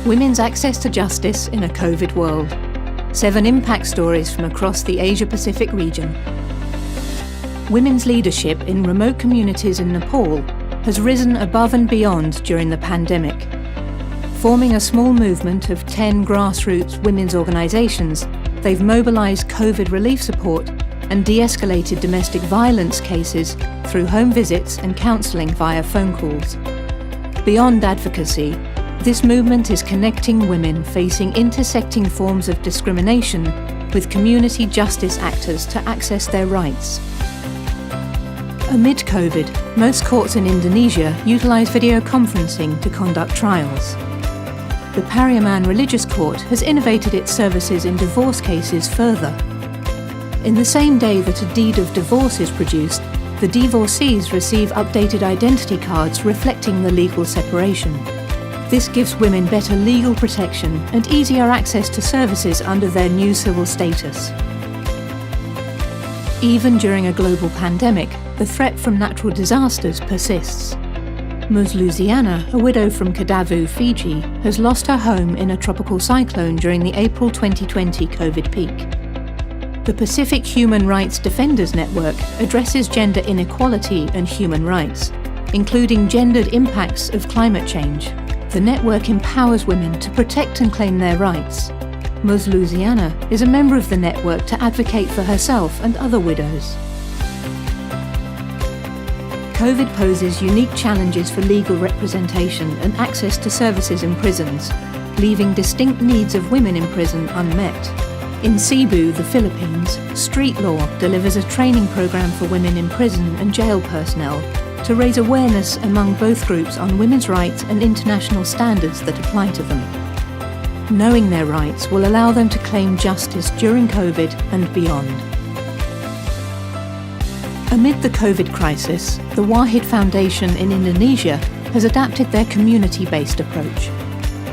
Women's access to justice in a COVID world. 7 impact stories from across the Asia-Pacific region. Women's leadership in remote communities in Nepal has risen above and beyond during the pandemic. Forming a small movement of 10 grassroots women's organisations, they've mobilised COVID relief support and de-escalated domestic violence cases through home visits and counselling via phone calls. Beyond advocacy, this movement is connecting women facing intersecting forms of discrimination with community justice actors to access their rights. Amid COVID, most courts in Indonesia utilise video conferencing to conduct trials. The Pariaman Religious Court has innovated its services in divorce cases further. In the same day that a deed of divorce is produced, the divorcees receive updated identity cards reflecting the legal separation. This gives women better legal protection and easier access to services under their new civil status. Even during a global pandemic, the threat from natural disasters persists. Ms. Luciana, a widow from Kadavu, Fiji, has lost her home in a tropical cyclone during the April 2020 COVID peak. The Pacific Human Rights Defenders Network addresses gender inequality and human rights, including gendered impacts of climate change. The network empowers women to protect and claim their rights. Ms. Luciana is a member of the network to advocate for herself and other widows. COVID poses unique challenges for legal representation and access to services in prisons, leaving distinct needs of women in prison unmet. In Cebu, the Philippines, Street Law delivers a training program for women in prison and jail personnel to raise awareness among both groups on women's rights and international standards that apply to them. Knowing their rights will allow them to claim justice during COVID and beyond. Amid the COVID crisis, the Wahid Foundation in Indonesia has adapted their community-based approach.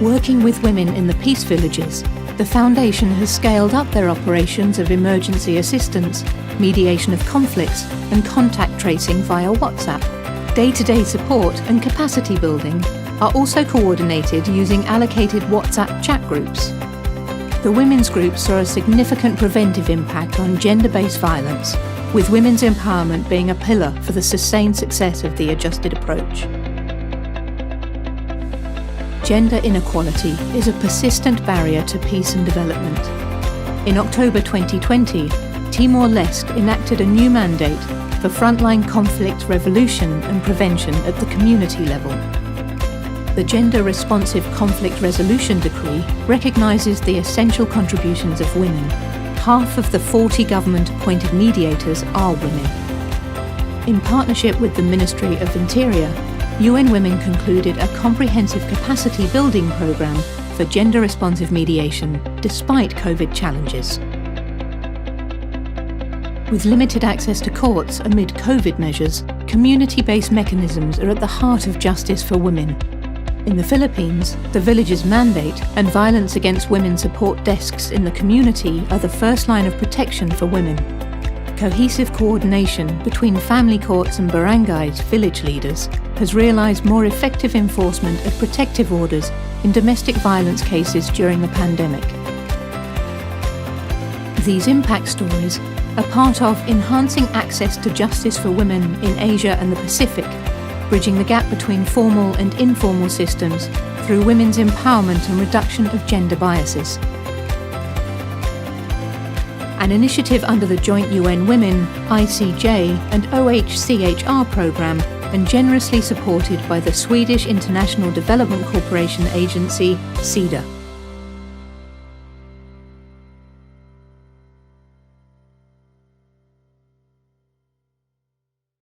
Working with women in the peace villages, the foundation has scaled up their operations of emergency assistance, mediation of conflicts, and contact tracing via WhatsApp. Day-to-day support and capacity building are also coordinated using allocated WhatsApp chat groups. The women's groups saw a significant preventive impact on gender-based violence, with women's empowerment being a pillar for the sustained success of the adjusted approach. Gender inequality is a persistent barrier to peace and development. In October 2020, Timor-Leste enacted a new mandate for frontline conflict resolution and prevention at the community level. The Gender-Responsive Conflict Resolution Decree recognises the essential contributions of women. Half of the 40 government-appointed mediators are women. In partnership with the Ministry of Interior, UN Women concluded a comprehensive capacity building programme for gender-responsive mediation despite COVID challenges. With limited access to courts amid COVID measures, community-based mechanisms are at the heart of justice for women. In the Philippines, the Village's Mandate and violence against women support desks in the community are the first line of protection for women. Cohesive coordination between family courts and barangays, village leaders, has realised more effective enforcement of protective orders in domestic violence cases during the pandemic. These impact stories are part of enhancing access to justice for women in Asia and the Pacific, bridging the gap between formal and informal systems through women's empowerment and reduction of gender biases. An initiative under the joint UN Women, ICJ and OHCHR programme and generously supported by the Swedish International Development Corporation Agency, SIDA.